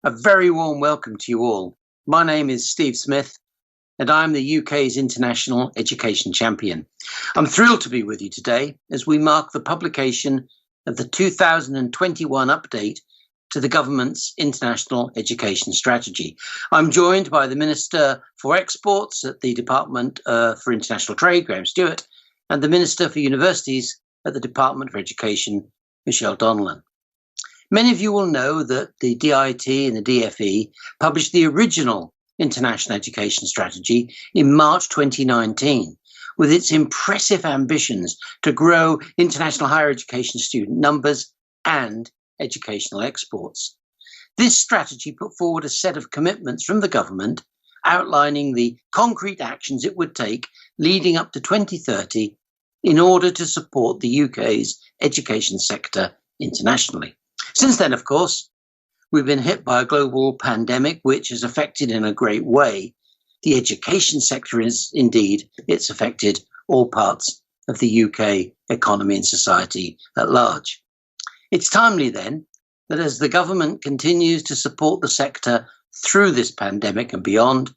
A very warm welcome to you all. My name is Steve Smith, and I'm the UK's International Education Champion. I'm thrilled to be with you today as we mark the publication of the 2021 update to the government's International Education Strategy. I'm joined by the Minister for Exports at the Department for International Trade, Graham Stuart, and the Minister for Universities at the Department for Education, Michelle Donelan. Many of you will know that the DIT and the DFE published the original International Education Strategy in March 2019, with its impressive ambitions to grow international higher education student numbers and educational exports. This strategy put forward a set of commitments from the government outlining the concrete actions it would take leading up to 2030 in order to support the UK's education sector internationally. Since then, of course, we've been hit by a global pandemic, which has affected in a great way the education sector. It's affected all parts of the UK economy and society at large. It's timely then that as the government continues to support the sector through this pandemic and beyond,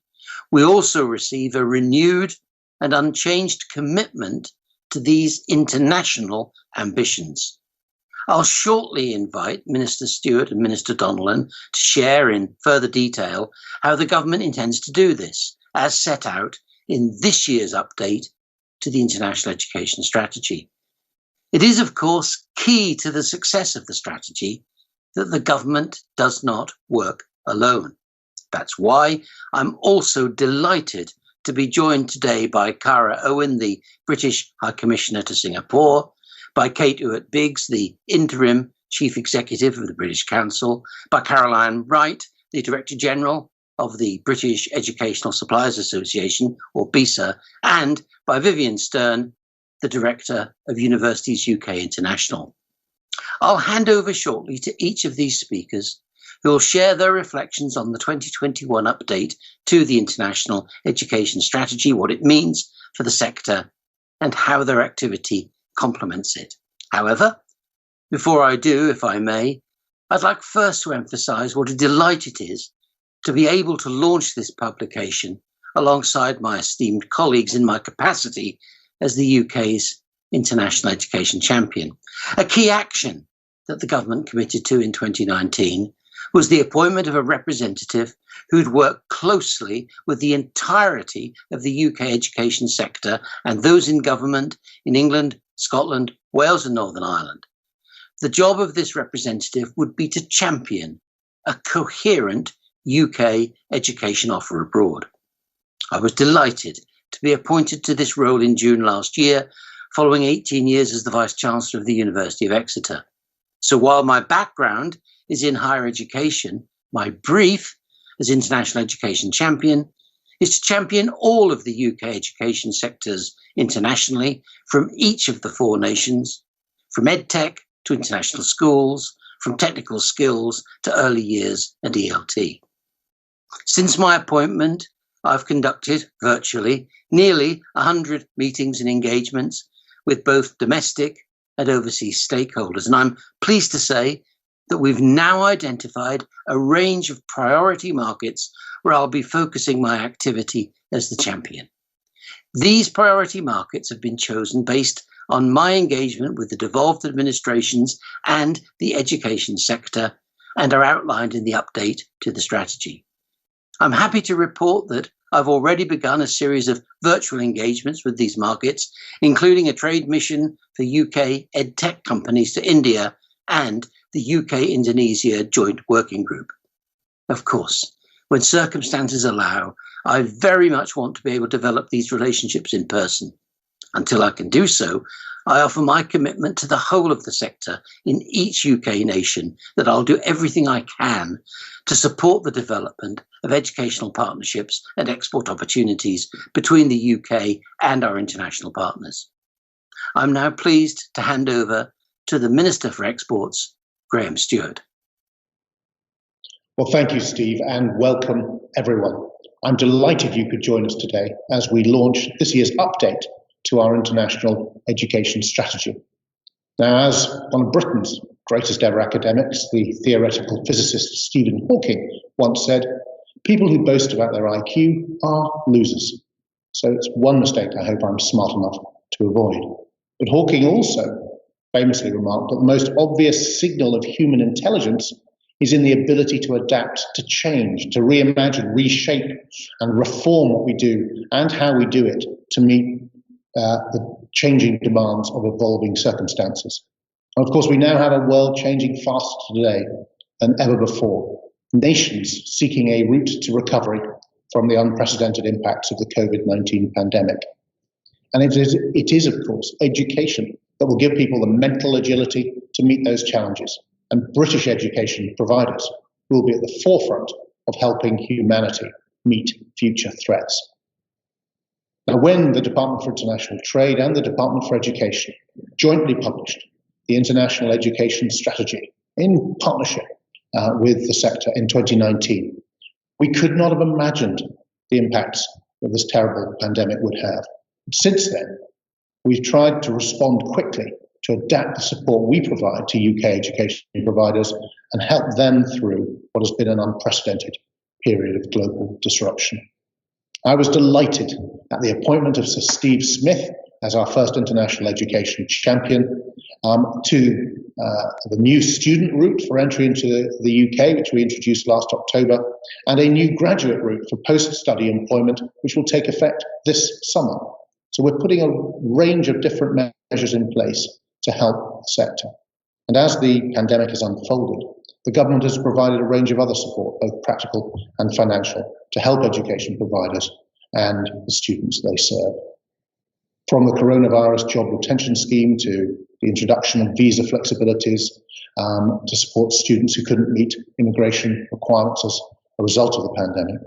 we also receive a renewed and unchanged commitment to these international ambitions. I'll shortly invite Minister Stuart and Minister Donelan to share in further detail how the government intends to do this, as set out in this year's update to the International Education Strategy. It is, of course, key to the success of the strategy that the government does not work alone. That's why I'm also delighted to be joined today by Cara Owen, the British High Commissioner to Singapore, by Kate Ewart-Biggs, the Interim Chief Executive of the British Council, by Caroline Wright, the Director General of the British Educational Suppliers Association, or BESA, and by Vivienne Stern, the Director of Universities UK International. I'll hand over shortly to each of these speakers who will share their reflections on the 2021 update to the International Education Strategy, what it means for the sector, and how their activity complements it. However, before I do, if I may, I'd like first to emphasise what a delight it is to be able to launch this publication alongside my esteemed colleagues in my capacity as the UK's International Education Champion. A key action that the government committed to in 2019 was the appointment of a representative who'd work closely with the entirety of the UK education sector and those in government in England, Scotland, Wales and Northern Ireland. The job of this representative would be to champion a coherent UK education offer abroad. I was delighted to be appointed to this role in June last year, following 18 years as the Vice-Chancellor of the University of Exeter. So while my background is in higher education, my brief as International Education Champion is to champion all of the UK education sectors internationally from each of the four nations, from EdTech to international schools, from technical skills to early years and ELT. Since my appointment, I've conducted virtually nearly 100 meetings and engagements with both domestic and overseas stakeholders, and I'm pleased to say that we've now identified a range of priority markets where I'll be focusing my activity as the champion. These priority markets have been chosen based on my engagement with the devolved administrations and the education sector and are outlined in the update to the strategy. I'm happy to report that I've already begun a series of virtual engagements with these markets, including a trade mission for UK EdTech companies to India and the UK-Indonesia Joint Working Group. Of course, when circumstances allow, I very much want to be able to develop these relationships in person. Until I can do so, I offer my commitment to the whole of the sector in each UK nation that I'll do everything I can to support the development of educational partnerships and export opportunities between the UK and our international partners. I'm now pleased to hand over to the Minister for Exports, Graham Stuart. Well, thank you, Steve, and welcome everyone. I'm delighted you could join us today as we launch this year's update to our International Education Strategy. Now, as one of Britain's greatest ever academics, the theoretical physicist Stephen Hawking, once said, "People who boast about their IQ are losers." So it's one mistake I hope I'm smart enough to avoid. But Hawking also famously remarked that the most obvious signal of human intelligence is in the ability to adapt, to change, to reimagine, reshape, and reform what we do and how we do it to meet the changing demands of evolving circumstances. And of course, we now have a world changing faster today than ever before. Nations seeking a route to recovery from the unprecedented impacts of the COVID-19 pandemic. And it is, of course, education that will give people the mental agility to meet those challenges. And British education providers will be at the forefront of helping humanity meet future threats. Now, when the Department for International Trade and the Department for Education jointly published the International Education Strategy in partnership with the sector in 2019, we could not have imagined the impacts that this terrible pandemic would have. Since then, we've tried to respond quickly to adapt the support we provide to UK education providers and help them through what has been an unprecedented period of global disruption. I was delighted at the appointment of Sir Steve Smith as our first international education champion to the new student route for entry into the UK, which we introduced last October, and a new graduate route for post-study employment, which will take effect this summer. So we're putting a range of different measures in place to help the sector. And as the pandemic has unfolded, the government has provided a range of other support, both practical and financial, to help education providers and the students they serve. From the coronavirus job retention scheme to the introduction of visa flexibilities to support students who couldn't meet immigration requirements as a result of the pandemic,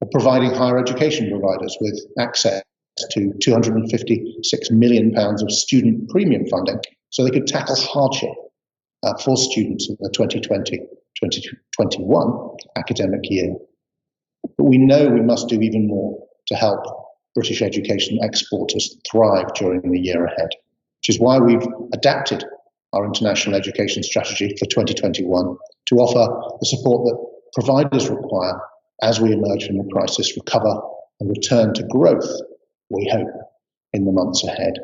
or providing higher education providers with access to £256 million of student premium funding so they could tackle hardship for students in the 2020-2021 academic year. But we know we must do even more to help British education exporters thrive during the year ahead, which is why we've adapted our international education strategy for 2021 to offer the support that providers require as we emerge from the crisis, recover and return to growth, we hope, in the months ahead.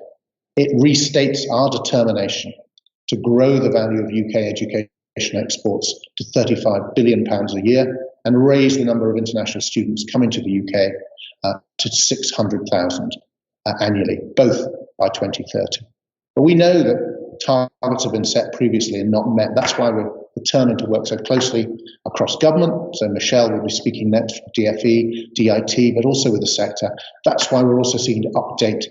It restates our determination to grow the value of UK education exports to £35 billion a year and raise the number of international students coming to the UK to 600,000 annually, both by 2030. But we know that targets have been set previously and not met. That's why we're determined to work so closely across government. So Michelle will be speaking next for DFE, DIT, but also with the sector. That's why we're also seeking to update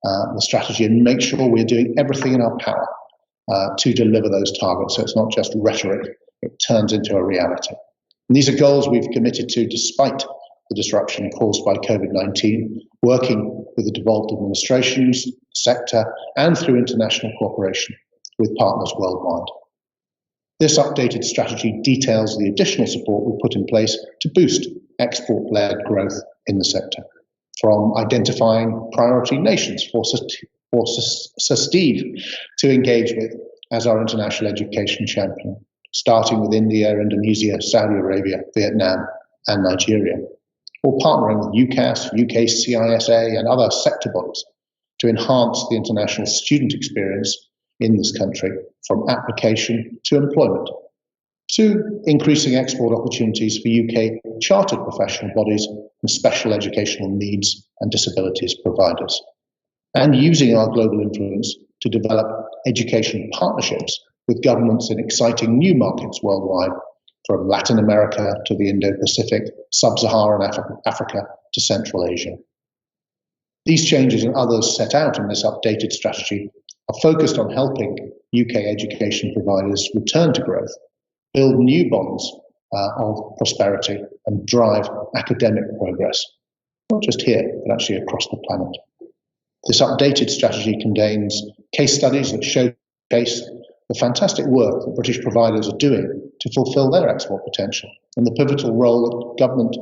the strategy and make sure we're doing everything in our power to deliver those targets. So it's not just rhetoric, it turns into a reality. And these are goals we've committed to despite the disruption caused by COVID-19, working with the devolved administrations, sector, and through international cooperation with partners worldwide. This updated strategy details the additional support we've put in place to boost export-led growth in the sector, from identifying priority nations for Sir Steve to engage with as our international education champion, starting with India, Indonesia, Saudi Arabia, Vietnam, and Nigeria, or partnering with UCAS, UK CISA, and other sector bodies to enhance the international student experience in this country, from application to employment, to increasing export opportunities for UK chartered professional bodies and special educational needs and disabilities providers, and using our global influence to develop education partnerships with governments in exciting new markets worldwide, from Latin America to the Indo-Pacific, Sub-Saharan Africa to Central Asia. These changes and others set out in this updated strategy are focused on helping UK education providers return to growth, build new bonds of prosperity, and drive academic progress, not just here, but actually across the planet. This updated strategy contains case studies that showcase the fantastic work that British providers are doing to fulfil their export potential and the pivotal role that government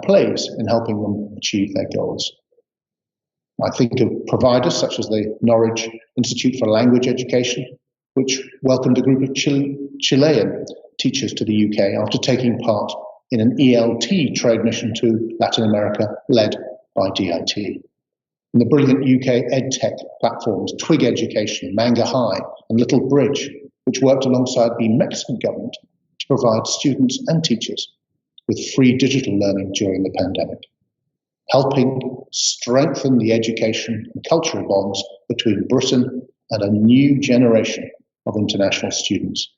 plays in helping them achieve their goals. I think of providers such as the Norwich Institute for Language Education, which welcomed a group of Chilean teachers to the UK after taking part in an ELT trade mission to Latin America led by DIT. And the brilliant UK EdTech platforms Twig Education, Manga High and Little Bridge, which worked alongside the Mexican government to provide students and teachers with free digital learning during the pandemic, helping strengthen the education and cultural bonds between Britain and a new generation of international students.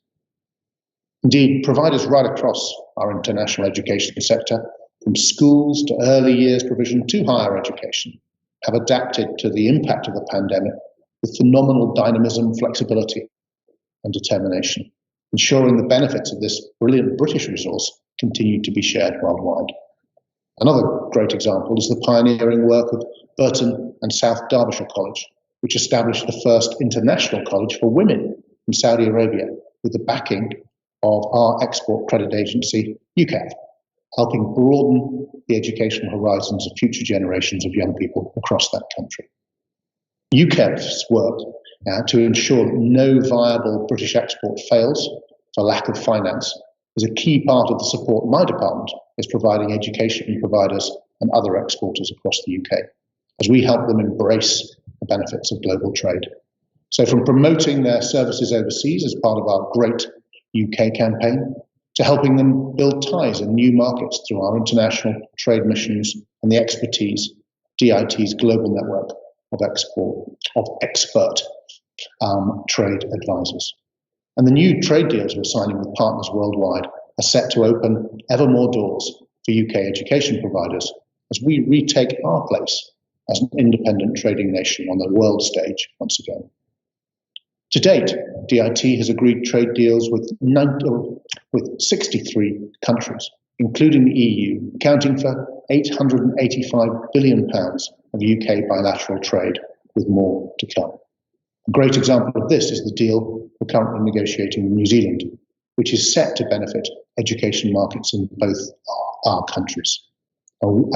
Indeed, providers right across our international education sector, from schools to early years provision to higher education, have adapted to the impact of the pandemic with phenomenal dynamism, flexibility, and determination, ensuring the benefits of this brilliant British resource continue to be shared worldwide. Another great example is the pioneering work of Burton and South Derbyshire College, which established the first international college for women in Saudi Arabia with the backing of our export credit agency, UCAF, helping broaden the educational horizons of future generations of young people across that country. UCAF's work to ensure that no viable British export fails for lack of finance is a key part of the support my department is providing education providers and other exporters across the UK, as we help them embrace the benefits of global trade. So from promoting their services overseas as part of our Great UK campaign, to helping them build ties in new markets through our international trade missions and the expertise DIT's global network of expert trade advisors. And the new trade deals we're signing with partners worldwide are set to open ever more doors for UK education providers as we retake our place as an independent trading nation on the world stage once again. To date, DIT has agreed trade deals with 63 countries, including the EU, accounting for £885 billion of UK bilateral trade, with more to come. A great example of this is the deal we're currently negotiating with New Zealand, which is set to benefit education markets in both our countries,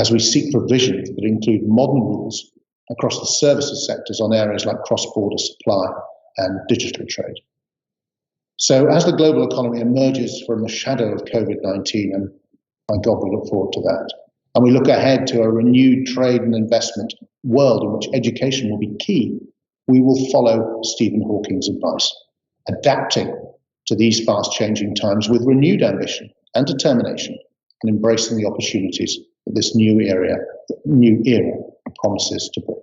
as we seek provisions that include modern rules across the services sectors on areas like cross-border supply and digital trade. So as the global economy emerges from the shadow of COVID-19, and by God, we look forward to that, and we look ahead to a renewed trade and investment world in which education will be key, we will follow Stephen Hawking's advice, adapting to these fast-changing times with renewed ambition and determination, and embracing the opportunities that this new era promises to bring.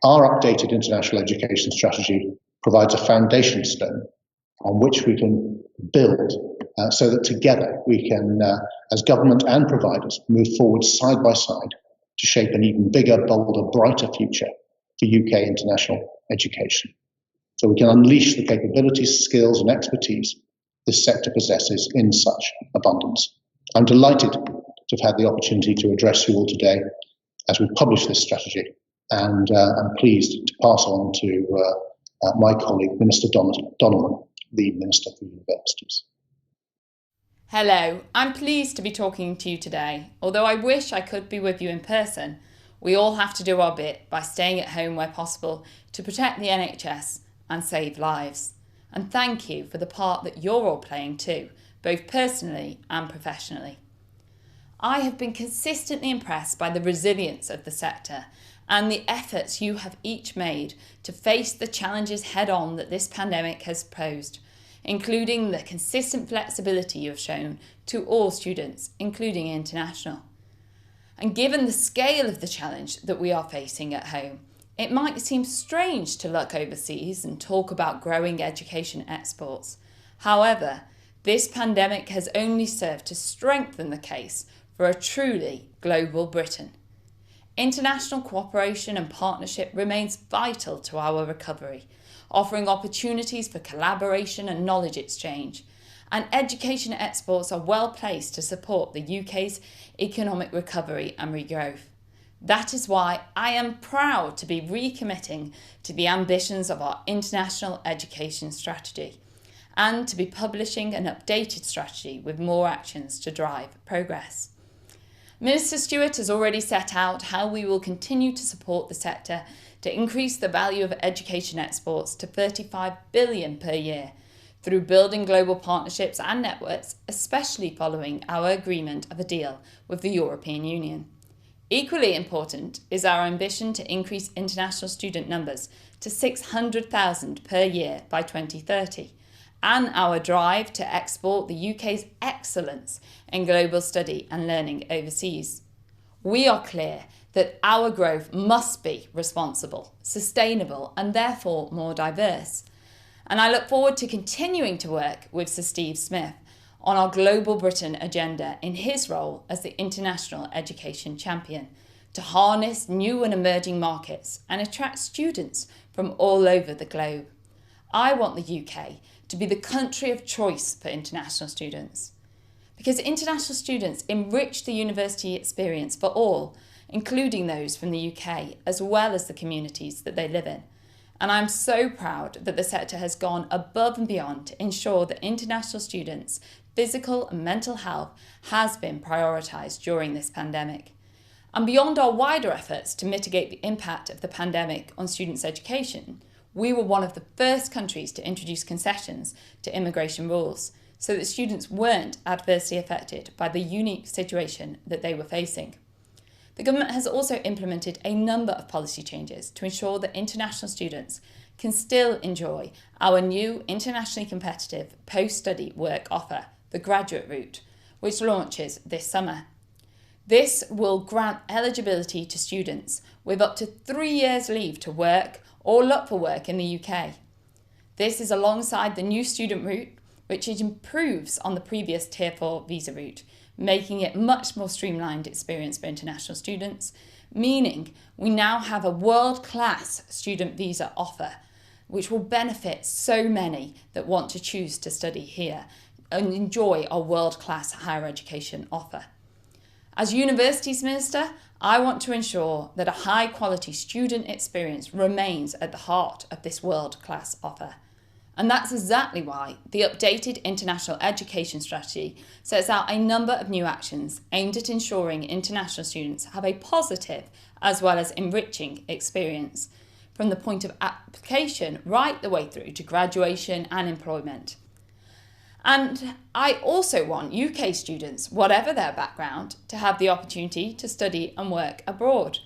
Our updated international education strategy provides a foundation stone on which we can build so that together we can, as government and providers, move forward side by side to shape an even bigger, bolder, brighter future for UK international education. So we can unleash the capabilities, skills and expertise this sector possesses in such abundance. I'm delighted to have had the opportunity to address you all today as we publish this strategy, and I'm pleased to pass on to my colleague, Minister Donelan, the Minister for Universities. Hello, I'm pleased to be talking to you today. Although I wish I could be with you in person, we all have to do our bit by staying at home where possible to protect the NHS and save lives. And thank you for the part that you're all playing too, both personally and professionally. I have been consistently impressed by the resilience of the sector and the efforts you have each made to face the challenges head-on that this pandemic has posed, including the consistent flexibility you have shown to all students, including international. And given the scale of the challenge that we are facing at home, it might seem strange to look overseas and talk about growing education exports. However, this pandemic has only served to strengthen the case for a truly global Britain. International cooperation and partnership remains vital to our recovery, offering opportunities for collaboration and knowledge exchange, and education exports are well placed to support the UK's economic recovery and regrowth. That is why I am proud to be recommitting to the ambitions of our international education strategy and to be publishing an updated strategy with more actions to drive progress. Minister Stewart has already set out how we will continue to support the sector to increase the value of education exports to $35 billion per year through building global partnerships and networks, especially following our agreement of a deal with the European Union. Equally important is our ambition to increase international student numbers to 600,000 per year by 2030, and our drive to export the UK's excellence in global study and learning overseas. We are clear that our growth must be responsible, sustainable, and therefore more diverse. And I look forward to continuing to work with Sir Steve Smith on our Global Britain agenda in his role as the International Education Champion to harness new and emerging markets and attract students from all over the globe. I want the UK to be the country of choice for international students, because international students enrich the university experience for all, including those from the UK, as well as the communities that they live in. And I'm so proud that the sector has gone above and beyond to ensure that international students' physical and mental health has been prioritised during this pandemic. And beyond our wider efforts to mitigate the impact of the pandemic on students' education, we were one of the first countries to introduce concessions to immigration rules so that students weren't adversely affected by the unique situation that they were facing. The government has also implemented a number of policy changes to ensure that international students can still enjoy our new internationally competitive post-study work offer, the graduate route, which launches this summer. This will grant eligibility to students with up to 3 years leave to work or look for work in the UK. This is alongside the new student route, which improves on the previous Tier 4 visa route, making it much more streamlined experience for international students, meaning we now have a world-class student visa offer, which will benefit so many that want to choose to study here and enjoy our world-class higher education offer. As Universities Minister, I want to ensure that a high-quality student experience remains at the heart of this world-class offer. And that's exactly why the updated International Education Strategy sets out a number of new actions aimed at ensuring international students have a positive as well as enriching experience, from the point of application right the way through to graduation and employment. And I also want UK students, whatever their background, to have the opportunity to study and work abroad.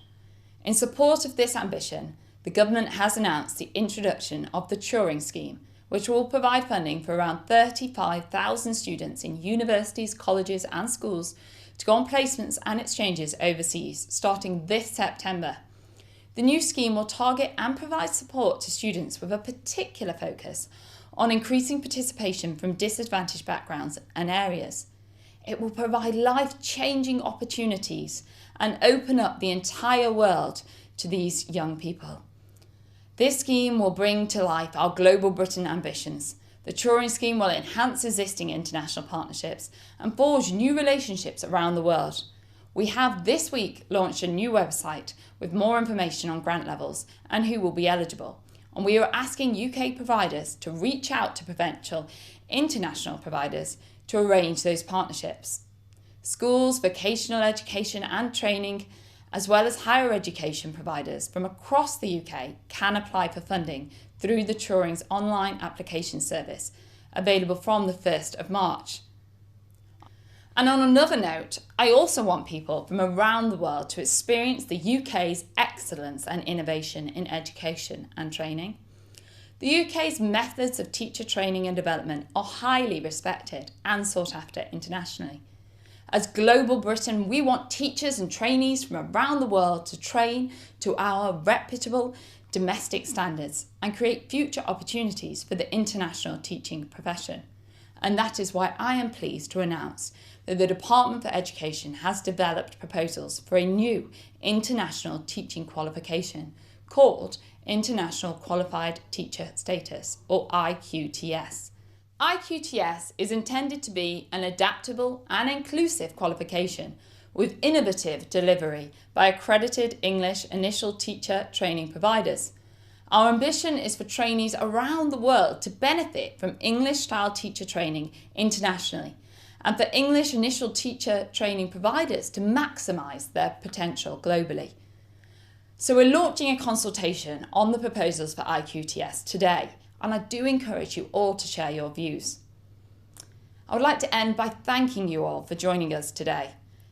In support of this ambition, the government has announced the introduction of the Turing Scheme, which will provide funding for around 35,000 students in universities, colleges and schools to go on placements and exchanges overseas, starting this September. The new scheme will target and provide support to students with a particular focus on increasing participation from disadvantaged backgrounds and areas. It will provide life-changing opportunities and open up the entire world to these young people. This scheme will bring to life our Global Britain ambitions. The Turing Scheme will enhance existing international partnerships and forge new relationships around the world. We have this week launched a new website with more information on grant levels and who will be eligible. And we are asking UK providers to reach out to potential international providers to arrange those partnerships. Schools, vocational education and training, as well as higher education providers from across the UK can apply for funding through the Turing's online application service, available from the 1st of March. And on another note, I also want people from around the world to experience the UK's excellence and innovation in education and training. The UK's methods of teacher training and development are highly respected and sought after internationally. As Global Britain, we want teachers and trainees from around the world to train to our reputable domestic standards and create future opportunities for the international teaching profession. And that is why I am pleased to announce that the Department for Education has developed proposals for a new international teaching qualification called International Qualified Teacher Status, or IQTS. IQTS is intended to be an adaptable and inclusive qualification with innovative delivery by accredited English initial teacher training providers. Our ambition is for trainees around the world to benefit from English-style teacher training internationally, and for English initial teacher training providers to maximise their potential globally. So we're launching a consultation on the proposals for IQTS today, and I do encourage you all to share your views. I would like to end by thanking you all for joining us today.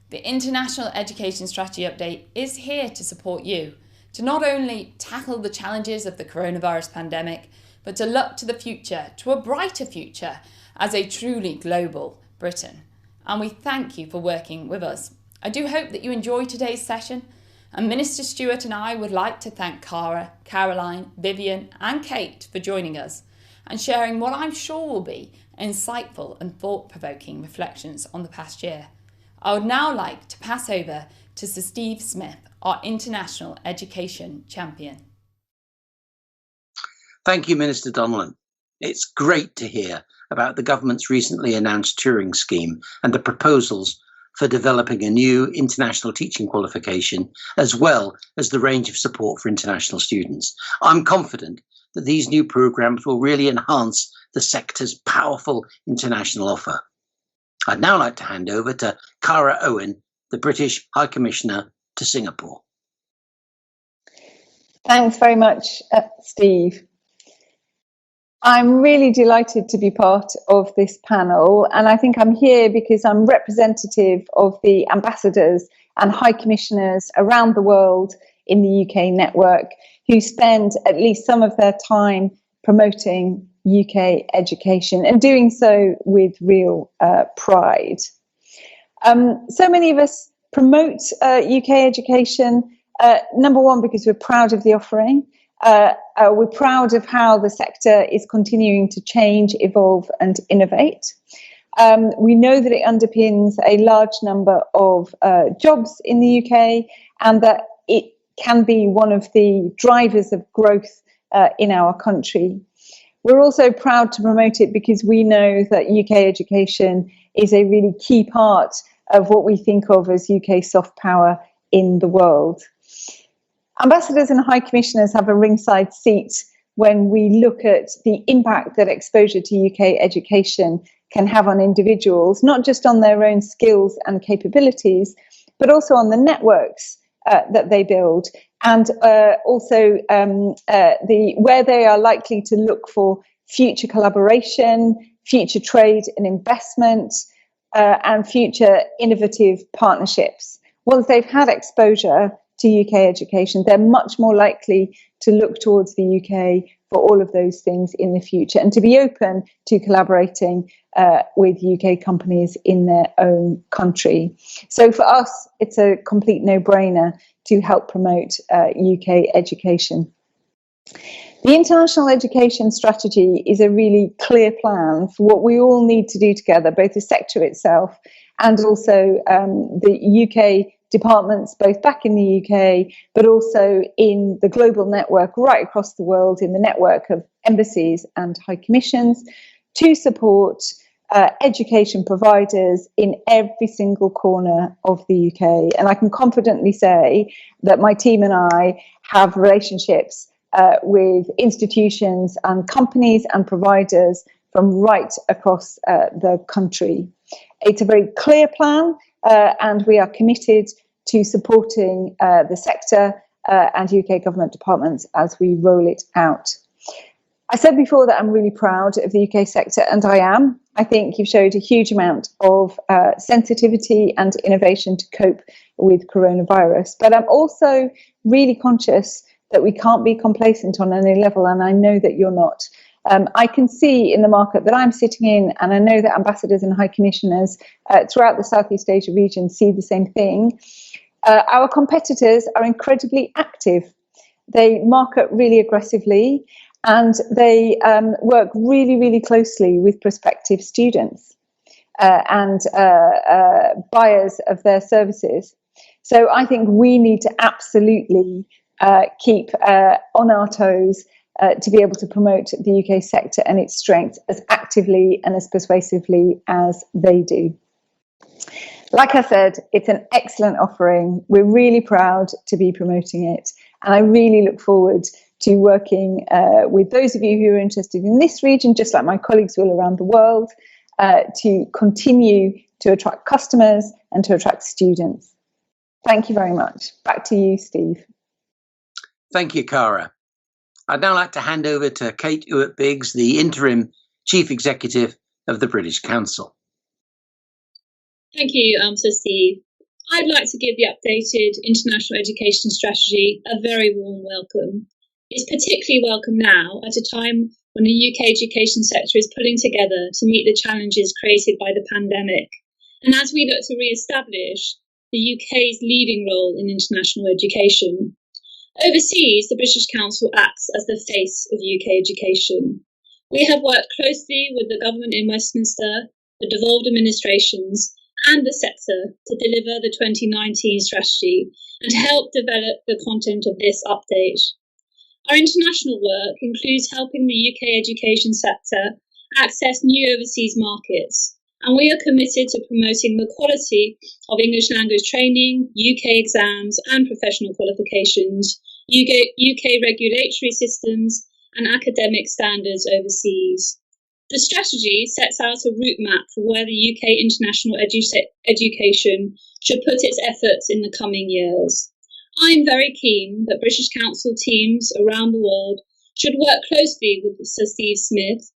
The International Education Strategy Update is here to support you to not only tackle the challenges of the coronavirus pandemic, but to look to the future, to a brighter future as a truly global Britain. And we thank you for working with us. I do hope that you enjoyed today's session, and Minister Stewart and I would like to thank Cara, Caroline, Vivienne and Kate for joining us and sharing what I'm sure will be insightful and thought-provoking reflections on the past year. I would now like to pass over to Sir Steve Smith, our International Education Champion. Thank you, Minister Donelan. It's great to hear about the government's recently announced Turing Scheme and the proposals for developing a new international teaching qualification, as well as the range of support for international students. I'm confident that these new programmes will really enhance the sector's powerful international offer. I'd now like to hand over to Cara Owen, the British High Commissioner to Singapore. Thanks very much, Steve. I'm really delighted to be part of this panel, and I think I'm here because I'm representative of the ambassadors and high commissioners around the world in the UK network who spend at least some of their time promoting UK education and doing so with real pride. So many of us promote UK education, number one, because we're proud of the offering. We're proud of how the sector is continuing to change, evolve and innovate. We know that it underpins a large number of jobs in the UK and that it can be one of the drivers of growth in our country. We're also proud to promote it because we know that UK education is a really key part of what we think of as UK soft power in the world. Ambassadors and High Commissioners have a ringside seat when we look at the impact that exposure to UK education can have on individuals, not just on their own skills and capabilities, but also on the networks that they build, and also where they are likely to look for future collaboration, future trade and investment, and future innovative partnerships. Once they've had exposure to UK education, they're much more likely to look towards the UK for all of those things in the future and to be open to collaborating with UK companies in their own country. So for us, it's a complete no-brainer to help promote UK education. The International Education Strategy is a really clear plan for what we all need to do together, both the sector itself and also the UK departments, both back in the UK, but also in the global network right across the world, in the network of embassies and high commissions, to support education providers in every single corner of the UK. And I can confidently say that my team and I have relationships with institutions and companies and providers from right across the country. It's a very clear plan, and we are committed to supporting the sector and UK government departments as we roll it out. I said before that I'm really proud of the UK sector, and I am. I think you've showed a huge amount of sensitivity and innovation to cope with coronavirus, but I'm also really conscious that we can't be complacent on any level, and I know that you're not. I can see in the market that I'm sitting in, and I know that ambassadors and high commissioners throughout the Southeast Asia region see the same thing. Our competitors are incredibly active. They market really aggressively, and they work really, really closely with prospective students and buyers of their services. So I think we need to absolutely keep on our toes to be able to promote the UK sector and its strengths as actively and as persuasively as they do. Like I said, it's an excellent offering. We're really proud to be promoting it. And I really look forward to working with those of you who are interested in this region, just like my colleagues will around the world, to continue to attract customers and to attract students. Thank you very much. Back to you, Steve. Thank you, Cara. I'd now like to hand over to Kate Ewart-Biggs, the Interim Chief Executive of the British Council. Thank you, Sir Steve. I'd like to give the updated international education strategy a very warm welcome. It's particularly welcome now at a time when the UK education sector is pulling together to meet the challenges created by the pandemic, and as we look to re-establish the UK's leading role in international education. Overseas, the British Council acts as the face of UK education. We have worked closely with the government in Westminster, the devolved administrations, and the sector to deliver the 2019 strategy and to help develop the content of this update. Our international work includes helping the UK education sector access new overseas markets, and we are committed to promoting the quality of English language training, UK exams and professional qualifications, UK regulatory systems and academic standards overseas. The strategy sets out a route map for where the UK international education should put its efforts in the coming years. I am very keen that British Council teams around the world should work closely with Sir Steve Smith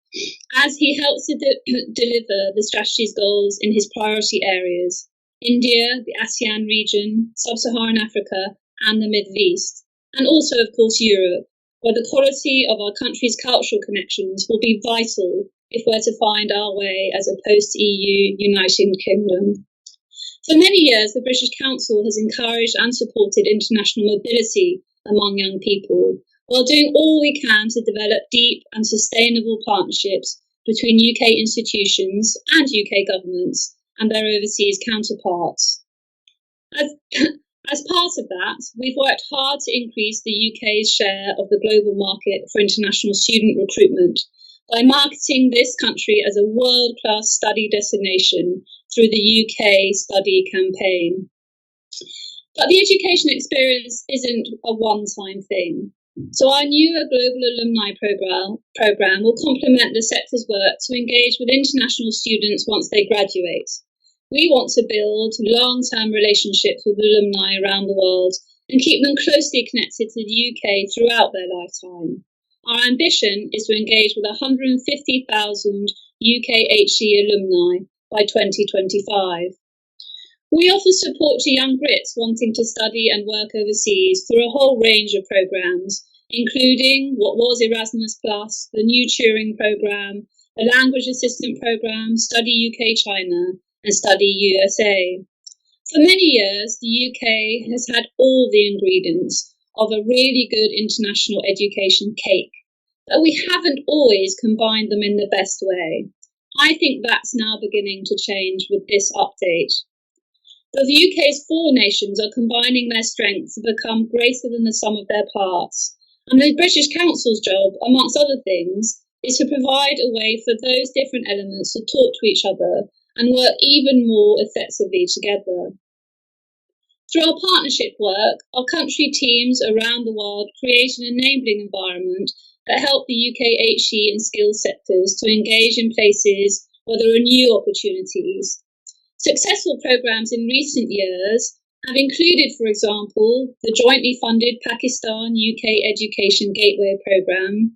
as he helps to deliver the strategy's goals in his priority areas: India, the ASEAN region, Sub-Saharan Africa and the Middle East, and also, of course, Europe, where the quality of our country's cultural connections will be vital if we're to find our way as a post-EU United Kingdom. For many years, the British Council has encouraged and supported international mobility among young people, while doing all we can to develop deep and sustainable partnerships between UK institutions and UK governments and their overseas counterparts. As part of that, we've worked hard to increase the UK's share of the global market for international student recruitment by marketing this country as a world-class study destination through the UK Study campaign. But the education experience isn't a one-time thing. So our new Global Alumni Programme will complement the sector's work to engage with international students once they graduate. We want to build long-term relationships with alumni around the world and keep them closely connected to the UK throughout their lifetime. Our ambition is to engage with 150,000 UK HE alumni by 2025. We offer support to young Brits wanting to study and work overseas through a whole range of programmes, including what was Erasmus+, the new Turing programme, the Language Assistant programme, Study UK China, and Study USA. For many years, the UK has had all the ingredients of a really good international education cake, but we haven't always combined them in the best way. I think that's now beginning to change with this update. The UK's 4 nations are combining their strengths to become greater than the sum of their parts, and the British Council's job, amongst other things, is to provide a way for those different elements to talk to each other and work even more effectively together. Through our partnership work, our country teams around the world create an enabling environment that help the UK HE and skills sectors to engage in places where there are new opportunities. Successful programmes in recent years have included, for example, the jointly funded Pakistan-UK Education Gateway programme,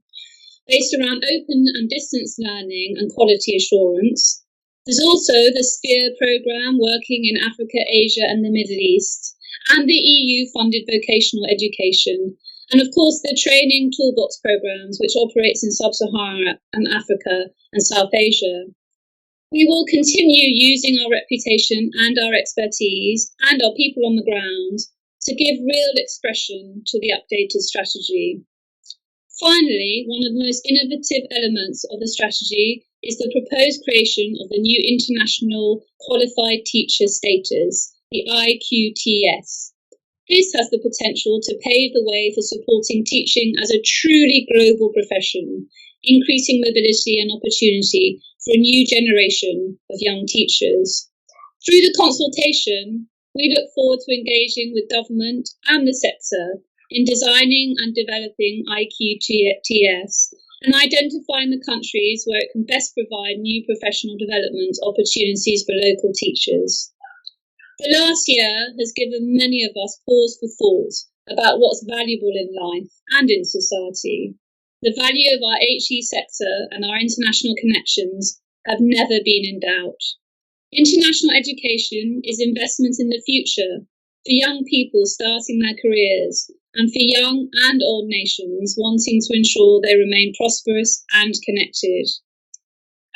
based around open and distance learning and quality assurance. There's also the SPHERE programme working in Africa, Asia and the Middle East, and the EU-funded vocational education, and of course the Training Toolbox programmes, which operates in Sub-Saharan Africa and South Asia. We will continue using our reputation and our expertise and our people on the ground to give real expression to the updated strategy. Finally, one of the most innovative elements of the strategy is the proposed creation of the new International Qualified Teacher status, the IQTS. This has the potential to pave the way for supporting teaching as a truly global profession, increasing mobility and opportunity for a new generation of young teachers. Through the consultation, we look forward to engaging with government and the sector in designing and developing IQTS and identifying the countries where it can best provide new professional development opportunities for local teachers. The last year has given many of us pause for thought about what's valuable in life and in society. The value of our HE sector and our international connections have never been in doubt. International education is investment in the future for young people starting their careers and for young and old nations wanting to ensure they remain prosperous and connected.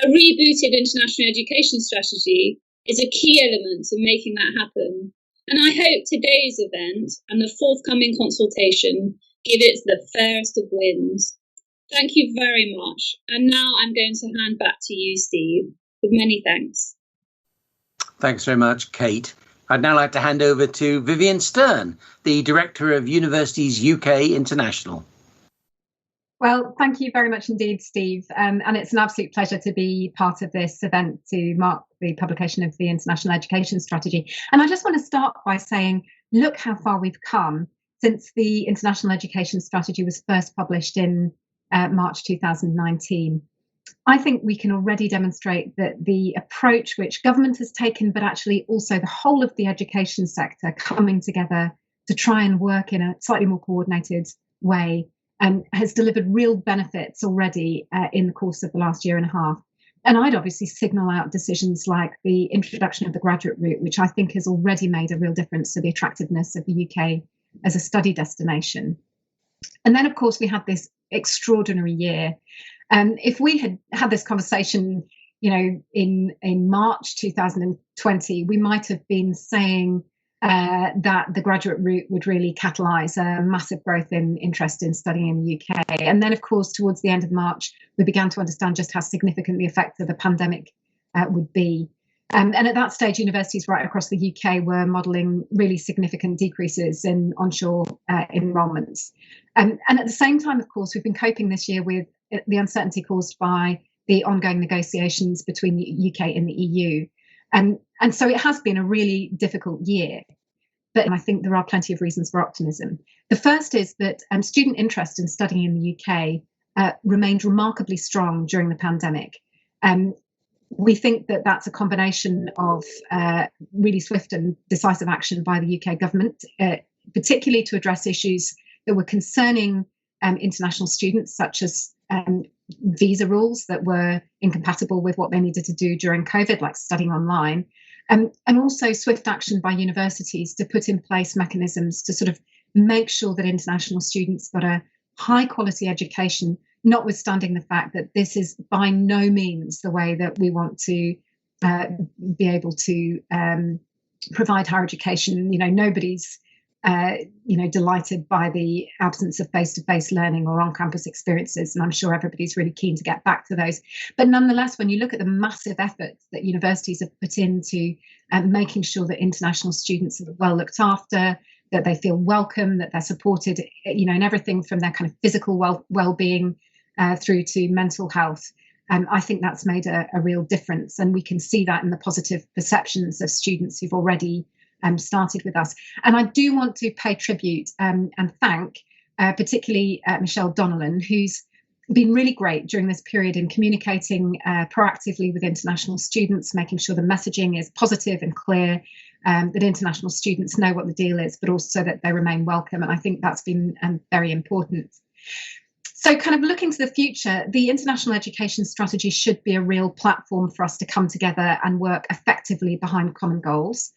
A rebooted international education strategy is a key element in making that happen, and I hope today's event and the forthcoming consultation give it the fairest of winds. Thank you very much, and now I'm going to hand back to you, Steve, with many thanks. Thanks very much, Kate. I'd now like to hand over to Vivienne Stern, the Director of Universities UK International. Well, thank you very much indeed, Steve. And it's an absolute pleasure to be part of this event to mark the publication of the International Education Strategy. And I just want to start by saying, look how far we've come since the International Education Strategy was first published in March 2019. I think we can already demonstrate that the approach which government has taken, but actually also the whole of the education sector coming together to try and work in a slightly more coordinated way, has delivered real benefits already in the course of the last year and a half. And I'd obviously signal out decisions like the introduction of the graduate route, which I think has already made a real difference to the attractiveness of the UK as a study destination. And then, of course, we had this extraordinary year. If we had had this conversation, in March 2020, we might have been saying that the graduate route would really catalyse a massive growth in interest in studying in the UK. And then, of course, towards the end of March, we began to understand just how significant the effect of the pandemic would be. And at that stage, universities right across the UK were modelling really significant decreases in onshore enrolments. And at the same time, of course, we've been coping this year with the uncertainty caused by the ongoing negotiations between the UK and the EU. And so it has been a really difficult year. But I think there are plenty of reasons for optimism. The first is that student interest in studying in the UK remained remarkably strong during the pandemic. We think that that's a combination of really swift and decisive action by the UK government, particularly to address issues that were concerning international students, such as visa rules that were incompatible with what they needed to do during COVID, like studying online, and also swift action by universities to put in place mechanisms to sort of make sure that international students got a high quality education, notwithstanding the fact that this is by no means the way that we want to be able to provide higher education. Nobody's delighted by the absence of face-to-face learning or on-campus experiences, and I'm sure everybody's really keen to get back to those. But nonetheless, when you look at the massive efforts that universities have put into making sure that international students are well looked after, that they feel welcome, that they're supported, in everything from their kind of physical well-being through to mental health, I think that's made a real difference, and we can see that in the positive perceptions of students who've already started with us. And I do want to pay tribute and thank particularly Michelle Donelan, who's been really great during this period in communicating proactively with international students, making sure the messaging is positive and clear, that international students know what the deal is, but also that they remain welcome. And I think that's been very important. So kind of looking to the future, the International Education Strategy should be a real platform for us to come together and work effectively behind common goals.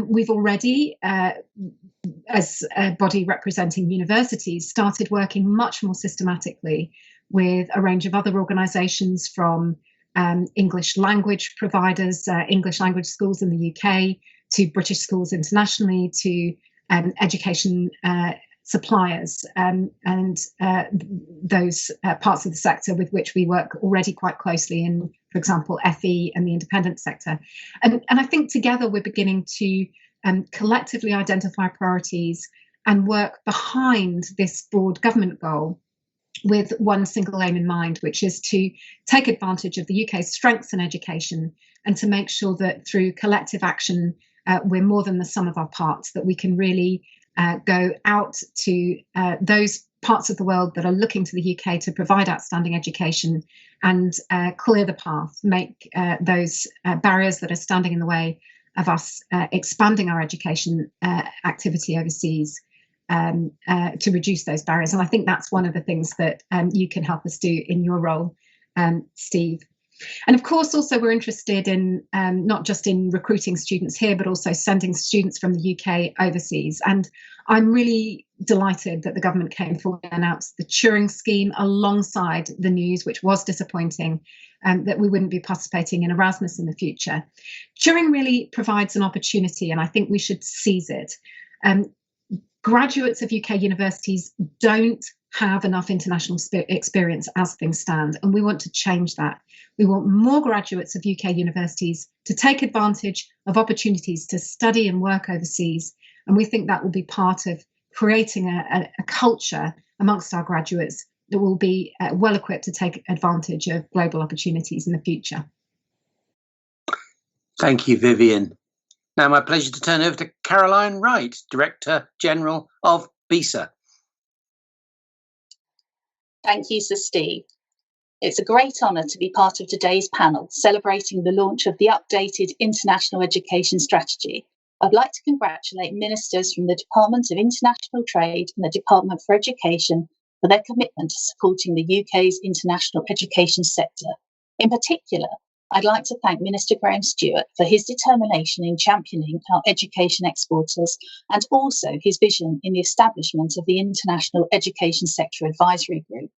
We've already, as a body representing universities, started working much more systematically with a range of other organisations, from English language providers, English language schools in the UK, to British schools internationally, to education suppliers, and those parts of the sector with which we work already quite closely in, for example, FE and the independent sector. And I think together we're beginning to collectively identify priorities and work behind this broad government goal with one single aim in mind, which is to take advantage of the UK's strengths in education and to make sure that through collective action, we're more than the sum of our parts, that we can really go out to those parts of the world that are looking to the UK to provide outstanding education and clear the path, make those barriers that are standing in the way of us expanding our education activity overseas to reduce those barriers. And I think that's one of the things that you can help us do in your role, Steve. And of course, also we're interested in not just in recruiting students here, but also sending students from the UK overseas. And I'm really delighted that the government came forward and announced the Turing Scheme alongside the news, which was disappointing, that we wouldn't be participating in Erasmus in the future. Turing really provides an opportunity, and I think we should seize it. Graduates of UK universities don't have enough international experience as things stand, and we want to change that. We want more graduates of UK universities to take advantage of opportunities to study and work overseas, and we think that will be part of creating a culture amongst our graduates that will be well equipped to take advantage of global opportunities in the future. Thank you, Vivienne. Now, my pleasure to turn over to Caroline Wright, Director General of BISA. Thank you, Sir Steve. It's a great honour to be part of today's panel celebrating the launch of the updated International Education Strategy. I'd like to congratulate ministers from the Department of International Trade and the Department for Education for their commitment to supporting the UK's international education sector. In particular, I'd like to thank Minister Graham Stuart for his determination in championing our education exporters and also his vision in the establishment of the International Education Sector Advisory Group.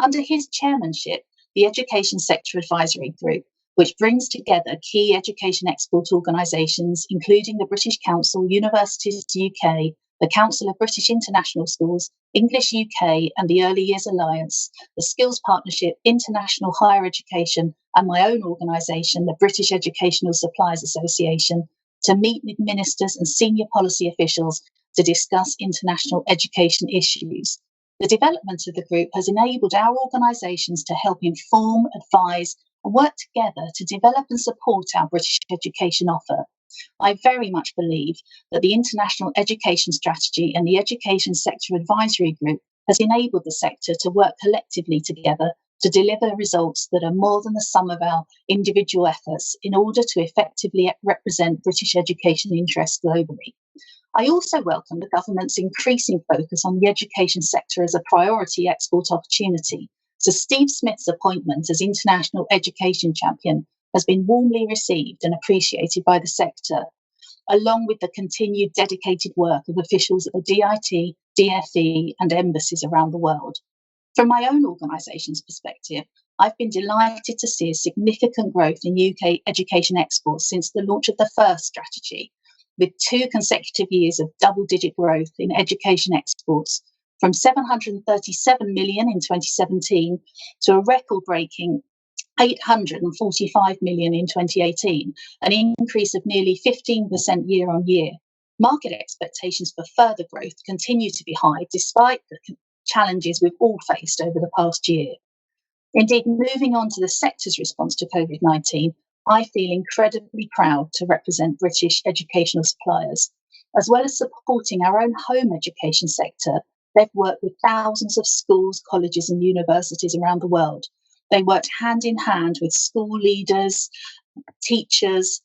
Under his chairmanship, the Education Sector Advisory Group, which brings together key education export organisations, including the British Council, Universities UK, the Council of British International Schools, English UK and the Early Years Alliance, the Skills Partnership, International Higher Education and my own organisation, the British Educational Suppliers Association, to meet with ministers and senior policy officials to discuss international education issues. The development of the group has enabled our organisations to help inform, advise and work together to develop and support our British education offer. I very much believe that the International Education Strategy and the Education Sector Advisory Group has enabled the sector to work collectively together to deliver results that are more than the sum of our individual efforts in order to effectively represent British education interests globally. I also welcome the government's increasing focus on the education sector as a priority export opportunity. So Steve Smith's appointment as International Education Champion has been warmly received and appreciated by the sector, along with the continued dedicated work of officials at the DIT, DFE and embassies around the world. From my own organisation's perspective, I've been delighted to see a significant growth in UK education exports since the launch of the first strategy, with 2 consecutive years of double-digit growth in education exports, from 737 million in 2017 to a record-breaking 845 million in 2018, an increase of nearly 15% year on year. Market expectations for further growth continue to be high despite the challenges we've all faced over the past year. Indeed, moving on to the sector's response to COVID-19, I feel incredibly proud to represent British educational suppliers. As well as supporting our own home education sector, they've worked with thousands of schools, colleges and universities around the world. They worked hand in hand with school leaders, teachers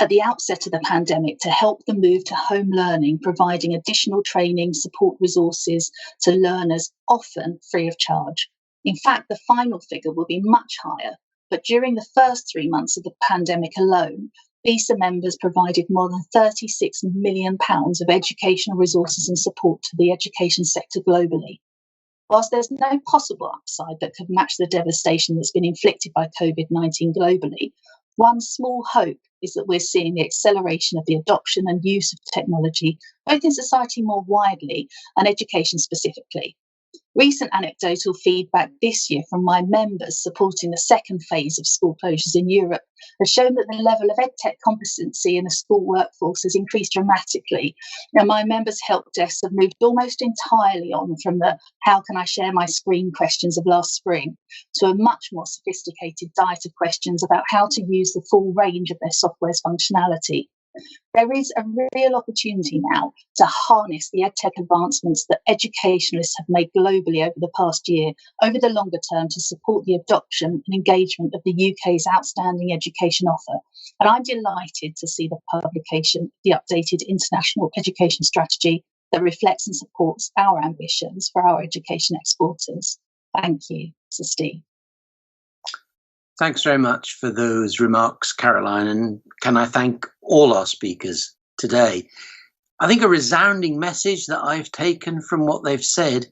at the outset of the pandemic to help them move to home learning, providing additional training, support resources to learners, often free of charge. In fact, the final figure will be much higher, but during the first 3 months of the pandemic alone, BISA members provided more than £36 million of educational resources and support to the education sector globally. Whilst there's no possible upside that could match the devastation that's been inflicted by COVID-19 globally, one small hope is that we're seeing the acceleration of the adoption and use of technology, both in society more widely and education specifically. Recent anecdotal feedback this year from my members supporting the second phase of school closures in Europe has shown that the level of EdTech competency in the school workforce has increased dramatically. Now, my members' help desks have moved almost entirely on from the "how can I share my screen" questions of last spring to a much more sophisticated diet of questions about how to use the full range of their software's functionality. There is a real opportunity now to harness the EdTech advancements that educationalists have made globally over the past year, over the longer term, to support the adoption and engagement of the UK's outstanding education offer. And I'm delighted to see the publication of the updated International Education Strategy that reflects and supports our ambitions for our education exporters. Thank you, Sir Steve. Thanks very much for those remarks, Caroline, and can I thank all our speakers today. I think a resounding message that I've taken from what they've said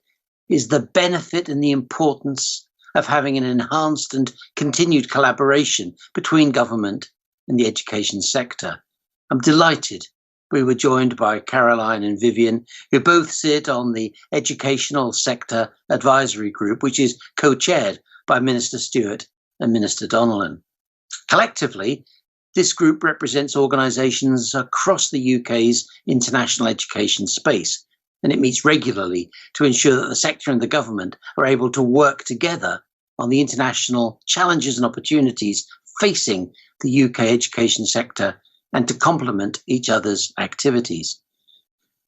is the benefit and the importance of having an enhanced and continued collaboration between government and the education sector. I'm delighted we were joined by Caroline and Vivienne, who both sit on the Educational Sector Advisory Group, which is co-chaired by Minister Stewart and Minister Donelan. Collectively, this group represents organisations across the UK's international education space, and it meets regularly to ensure that the sector and the government are able to work together on the international challenges and opportunities facing the UK education sector and to complement each other's activities.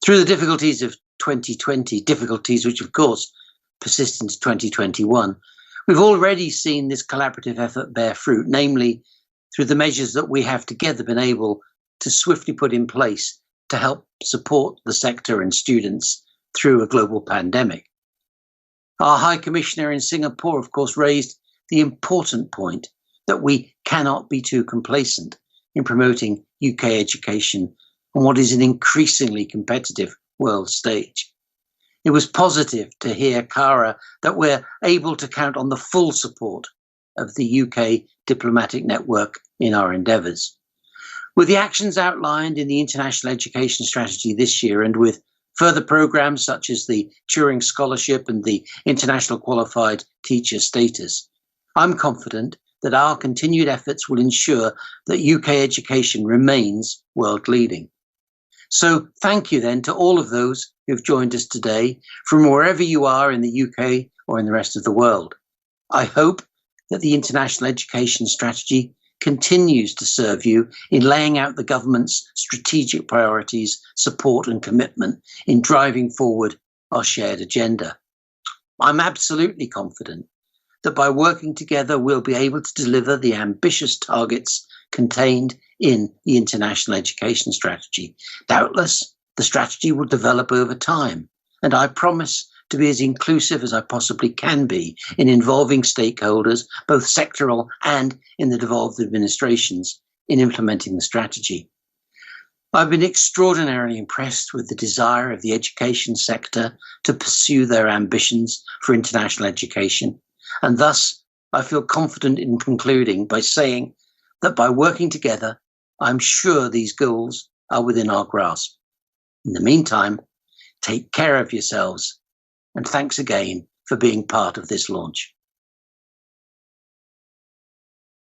Through the difficulties of 2020, difficulties which of course persist into 2021, we've already seen this collaborative effort bear fruit, namely through the measures that we have together been able to swiftly put in place to help support the sector and students through a global pandemic. Our High Commissioner in Singapore, of course, raised the important point that we cannot be too complacent in promoting UK education on what is an increasingly competitive world stage. It was positive to hear, Cara, that we're able to count on the full support of the UK diplomatic network in our endeavours. With the actions outlined in the International Education Strategy this year, and with further programmes such as the Turing Scholarship and the International Qualified Teacher status, I'm confident that our continued efforts will ensure that UK education remains world-leading. So thank you then to all of those who've joined us today from wherever you are in the UK or in the rest of the world. I hope that the International Education Strategy continues to serve you in laying out the government's strategic priorities, support and commitment in driving forward our shared agenda. I'm absolutely confident that by working together, we'll be able to deliver the ambitious targets contained in the International Education Strategy. Doubtless, the strategy will develop over time, and I promise to be as inclusive as I possibly can be in involving stakeholders, both sectoral and in the devolved administrations, in implementing the strategy. I've been extraordinarily impressed with the desire of the education sector to pursue their ambitions for international education. And thus, I feel confident in concluding by saying that by working together, I'm sure these goals are within our grasp. In the meantime, take care of yourselves, and thanks again for being part of this launch.